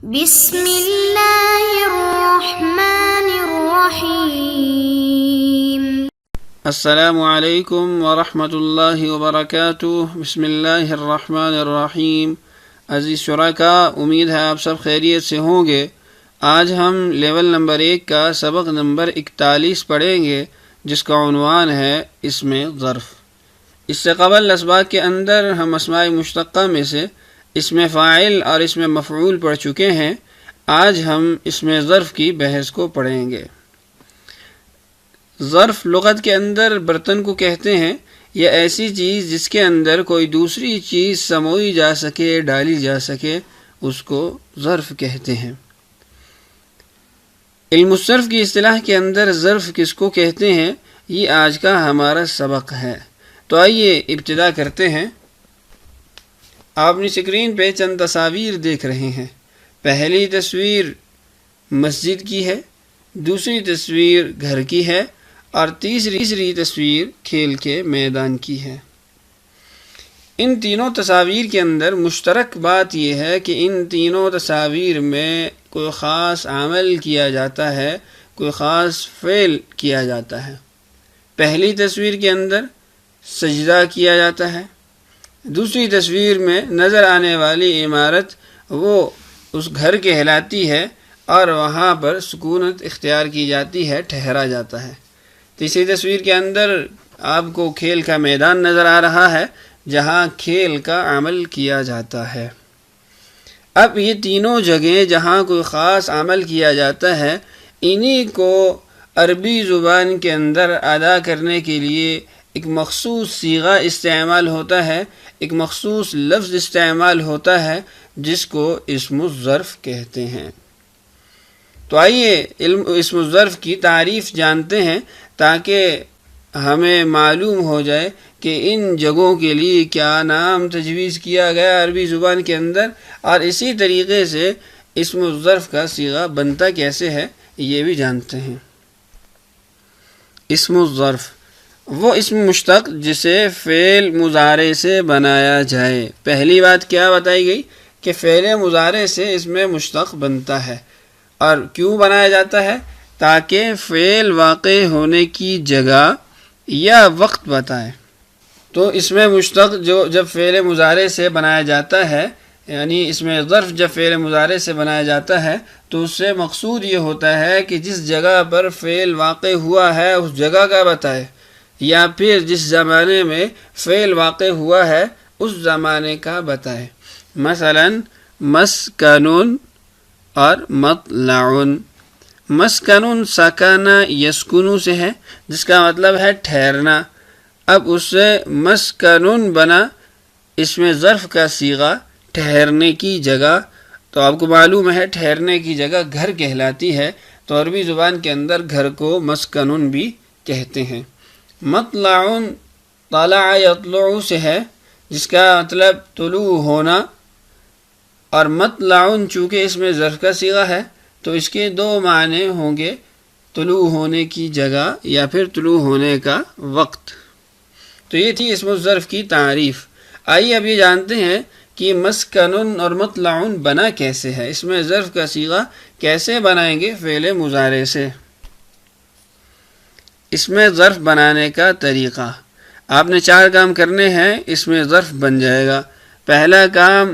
بسم اللہ الرحمن الرحیم۔ السلام علیکم ورحمۃ اللہ وبرکاتہ۔ بسم اللہ الرحمن الرحیم۔ عزیز شرکاء، امید ہے آپ سب خیریت سے ہوں گے۔ آج ہم لیول نمبر 1 کا سبق نمبر 41 پڑھیں گے، جس کا عنوان ہے اسم ظرف۔ اس سے قبل اسباق کے اندر ہم اسماء مشتقہ میں سے اسم فاعل اور اسم مفعول پڑھ چکے ہیں۔ آج ہم اسم ظرف کی بحث کو پڑھیں گے۔ ظرف لغت کے اندر برتن کو کہتے ہیں، یہ ایسی چیز جس کے اندر کوئی دوسری چیز سموئی جا سکے، ڈالی جا سکے، اس کو ظرف کہتے ہیں۔ علم الصرف کی اصطلاح کے اندر ظرف کس کو کہتے ہیں، یہ آج کا ہمارا سبق ہے۔ تو آئیے ابتدا کرتے ہیں۔ آپ اپنی اسکرین پہ چند تصاویر دیکھ رہے ہیں۔ پہلی تصویر مسجد کی ہے، دوسری تصویر گھر کی ہے، اور تیسری تصویر کھیل کے میدان کی ہے۔ ان تینوں تصاویر کے اندر مشترک بات یہ ہے کہ ان تینوں تصاویر میں کوئی خاص عمل کیا جاتا ہے، کوئی خاص فعل کیا جاتا ہے۔ پہلی تصویر کے اندر سجدہ کیا جاتا ہے، دوسری تصویر میں نظر آنے والی عمارت وہ اس گھر کہلاتی ہے اور وہاں پر سکونت اختیار کی جاتی ہے، ٹھہرا جاتا ہے۔ تیسری تصویر کے اندر آپ کو کھیل کا میدان نظر آ رہا ہے، جہاں کھیل کا عمل کیا جاتا ہے۔ اب یہ تینوں جگہیں جہاں کوئی خاص عمل کیا جاتا ہے، انہی کو عربی زبان کے اندر ادا کرنے کے لیے ایک مخصوص صیغہ استعمال ہوتا ہے، ایک مخصوص لفظ استعمال ہوتا ہے، جس کو اسم الظرف کہتے ہیں۔ تو آئیے اسم الظرف کی تعریف جانتے ہیں، تاکہ ہمیں معلوم ہو جائے کہ ان جگہوں کے لیے کیا نام تجویز کیا گیا عربی زبان کے اندر، اور اسی طریقے سے اسم الظرف کا صیغہ بنتا کیسے ہے یہ بھی جانتے ہیں۔ اسم الظرف وہ اسم مشتق جسے فعل مضارع سے بنایا جائے۔ پہلی بات کیا بتائی گئی کہ فعل مضارع سے اسم مشتق بنتا ہے، اور کیوں بنایا جاتا ہے؟ تاکہ فعل واقع ہونے کی جگہ یا وقت بتائے۔ تو اسم مشتق جب فعل مضارع سے بنایا جاتا ہے، یعنی اسم ظرف جب فعل مضارع سے بنایا جاتا ہے، تو اس سے مقصود یہ ہوتا ہے کہ جس جگہ پر فعل واقع ہوا ہے اس جگہ کا بتائے، یا پھر جس زمانے میں فعل واقع ہوا ہے اس زمانے کا بتائے۔ مثلا مسکنون اور مطلعون۔ مسکنون سکانہ یسکنو سے ہے، جس کا مطلب ہے ٹھہرنا۔ اب اس سے مسکنون بنا اسم ظرف کا صیغہ ٹھہرنے کی جگہ۔ تو آپ کو معلوم ہے ٹھہرنے کی جگہ گھر کہلاتی ہے، تو عربی زبان کے اندر گھر کو مسکنون بھی کہتے ہیں۔ مطلعون طلع یطلع سے ہے، جس کا مطلب طلوع ہونا، اور مطلعون چونکہ اس میں ظرف کا صیغہ ہے تو اس کے دو معنی ہوں گے، طلوع ہونے کی جگہ یا پھر طلوع ہونے کا وقت۔ تو یہ تھی اسم الظرف کی تعریف۔ آئیے اب یہ جانتے ہیں کہ مسکنن اور مطلعون بنا کیسے ہے، اس میں ظرف کا صیغہ کیسے بنائیں گے فعل مضارع سے۔ اس میں ظرف بنانے کا طریقہ، آپ نے 4 کام کرنے ہیں، اس میں ظرف بن جائے گا۔ پہلا کام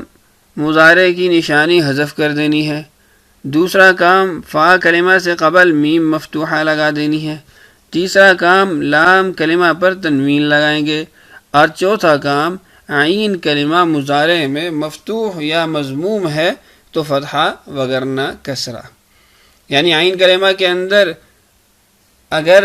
مضارع کی نشانی حذف کر دینی ہے، دوسرا کام فا کلمہ سے قبل میم مفتوحہ لگا دینی ہے، تیسرا کام لام کلمہ پر تنوین لگائیں گے، اور چوتھا کام عین کلمہ مضارع میں مفتوح یا مضموم ہے تو فتحہ وگرنہ کسرہ۔ یعنی عین کلمہ کے اندر اگر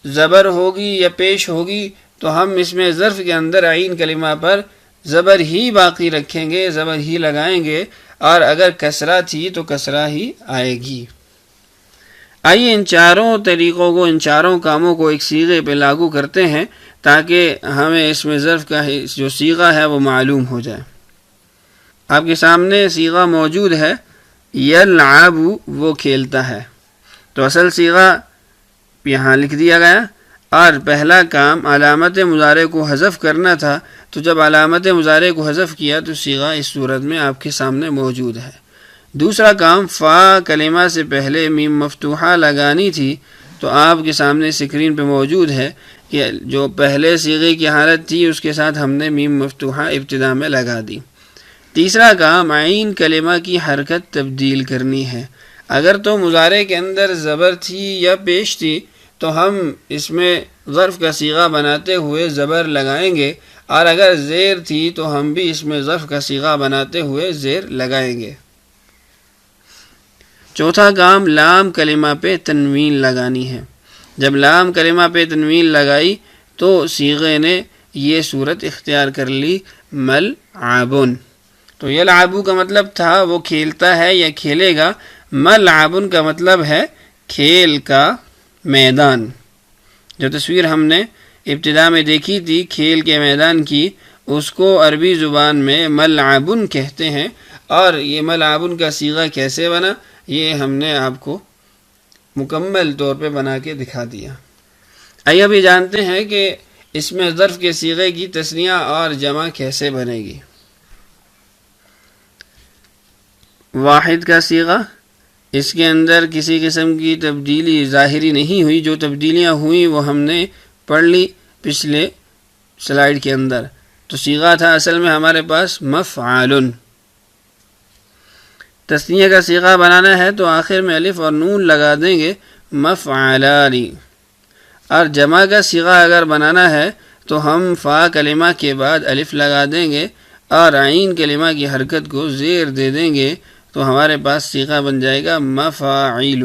زبر ہوگی یا پیش ہوگی تو ہم اس میں ظرف کے اندر عین کلمہ پر زبر ہی باقی رکھیں گے، زبر ہی لگائیں گے، اور اگر کسرہ تھی تو کسرہ ہی آئے گی۔ آئیے ان 4 طریقوں کو، ان 4 کاموں کو ایک صیغے پہ لاگو کرتے ہیں، تاکہ ہمیں اس میں ظرف کا جو صیغہ ہے وہ معلوم ہو جائے۔ آپ کے سامنے صیغہ موجود ہے، یلعب، وہ کھیلتا ہے۔ تو اصل صیغہ یہاں لکھ دیا گیا، اور پہلا کام علامت مضارع کو حذف کرنا تھا، تو جب علامت مضارع کو حذف کیا تو صیغہ اس صورت میں آپ کے سامنے موجود ہے۔ دوسرا کام فا کلمہ سے پہلے میم مفتوحہ لگانی تھی، تو آپ کے سامنے اسکرین پہ موجود ہے کہ جو پہلے صیغے کی حالت تھی اس کے ساتھ ہم نے میم مفتوحہ ابتدا میں لگا دی۔ تیسرا کام عین کلمہ کی حرکت تبدیل کرنی ہے۔ اگر تو مضارع کے اندر زبر تھی یا پیش تھی تو ہم اس میں ظرف کا صیغہ بناتے ہوئے زبر لگائیں گے، اور اگر زیر تھی تو ہم بھی اس میں ظرف کا صیغہ بناتے ہوئے زیر لگائیں گے۔ چوتھا کام لام کلمہ پہ تنوین لگانی ہے۔ جب لام کلمہ پہ تنوین لگائی تو صیغے نے یہ صورت اختیار کر لی ملعبن۔ تو یلعبو کا مطلب تھا وہ کھیلتا ہے یا کھیلے گا، ملعبن کا مطلب ہے کھیل کا میدان۔ جو تصویر ہم نے ابتدا میں دیکھی تھی کھیل کے میدان کی، اس کو عربی زبان میں ملعبن کہتے ہیں، اور یہ ملعبن کا صیغہ کیسے بنا یہ ہم نے آپ کو مکمل طور پہ بنا کے دکھا دیا۔ آئیے ابھی جانتے ہیں کہ اس میں ظرف کے صیغے کی تثنیہ اور جمع کیسے بنے گی۔ واحد کا صیغہ، اس کے اندر کسی قسم کی تبدیلی ظاہری نہیں ہوئی، جو تبدیلیاں ہوئیں وہ ہم نے پڑھ لی پچھلے سلائیڈ کے اندر۔ تو صیغہ تھا اصل میں ہمارے پاس مفعال۔ تثنیہ کا صیغہ بنانا ہے تو آخر میں الف اور نون لگا دیں گے، مفعلانی۔ اور جمع کا صیغہ اگر بنانا ہے تو ہم فا کلمہ کے بعد الف لگا دیں گے اور عین کلمہ کی حرکت کو زیر دے دیں گے، تو ہمارے پاس صیغہ بن جائے گا مفاعل۔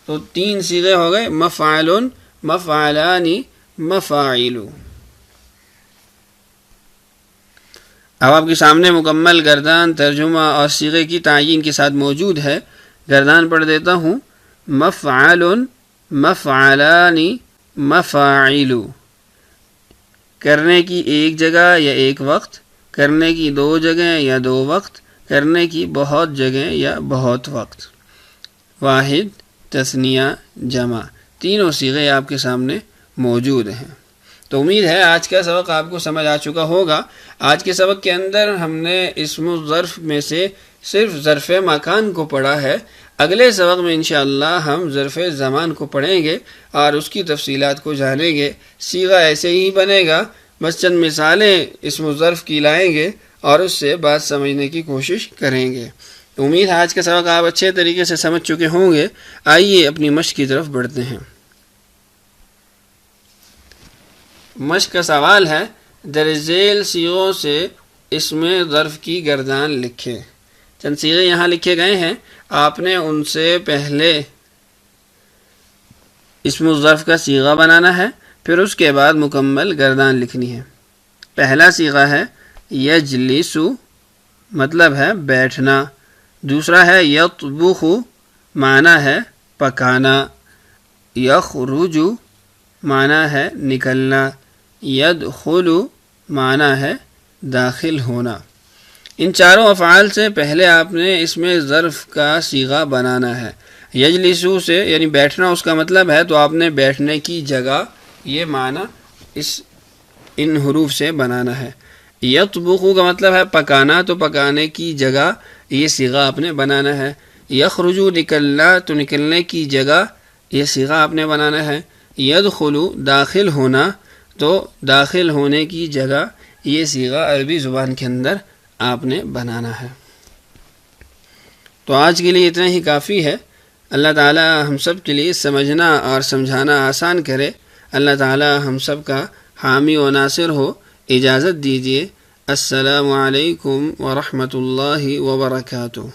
تو 3 صیغے ہو گئے، مفعل، مفعلانی، مفاعل۔ اب آپ کے سامنے مکمل گردان ترجمہ اور صیغے کی تعیین کے ساتھ موجود ہے۔ گردان پڑھ دیتا ہوں، مفعل، مفعلانی، مفاعل۔ کرنے کی ایک جگہ یا ایک وقت، کرنے کی 2 جگہیں یا 2 وقت، کرنے کی بہت جگہیں یا بہت وقت۔ واحد، تثنیہ، جمع، تینوں صیغے آپ کے سامنے موجود ہیں۔ تو امید ہے آج کا سبق آپ کو سمجھ آ چکا ہوگا۔ آج کے سبق کے اندر ہم نے اسم الظرف میں سے صرف ظرف مکان کو پڑھا ہے۔ اگلے سبق میں انشاءاللہ ہم ظرف زمان کو پڑھیں گے اور اس کی تفصیلات کو جانیں گے۔ صیغہ ایسے ہی بنے گا، بس چند مثالیں اسم الظرف کی لائیں گے اور اس سے بات سمجھنے کی کوشش کریں گے۔ امید ہے آج کا سبق آپ اچھے طریقے سے سمجھ چکے ہوں گے۔ آئیے اپنی مشق کی طرف بڑھتے ہیں۔ مشق کا سوال ہے، درج ذیل صیغوں سے اسم ظرف کی گردان لکھیں۔ چند صیغے یہاں لکھے گئے ہیں، آپ نے ان سے پہلے اسم الظرف کا صیغہ بنانا ہے، پھر اس کے بعد مکمل گردان لکھنی ہے۔ پہلا صیغہ ہے یجلس، مطلب ہے بیٹھنا۔ دوسرا ہے یطبخ، معنی ہے پکانا۔ یخرج، معنی ہے نکلنا۔ یدخل، معنی ہے داخل ہونا۔ ان چاروں افعال سے پہلے آپ نے اس میں ظرف کا صیغہ بنانا ہے۔ یجلسو سے یعنی بیٹھنا اس کا مطلب ہے، تو آپ نے بیٹھنے کی جگہ یہ معنی ان حروف سے بنانا ہے۔ یطبخ کا مطلب ہے پکانا، تو پکانے کی جگہ یہ صیغہ آپ نے بنانا ہے۔ یخرج، نکلنا، تو نکلنے کی جگہ یہ صیغہ آپ نے بنانا ہے۔ یدخل، داخل ہونا، تو داخل ہونے کی جگہ یہ صیغہ عربی زبان کے اندر آپ نے بنانا ہے۔ تو آج کے لیے اتنا ہی کافی ہے۔ اللہ تعالی ہم سب کے لیے سمجھنا اور سمجھانا آسان کرے۔ اللہ تعالی ہم سب کا حامی و ناصر ہو۔ اجازت دیجیے، السلام علیکم ورحمۃ اللہ وبرکاتہ۔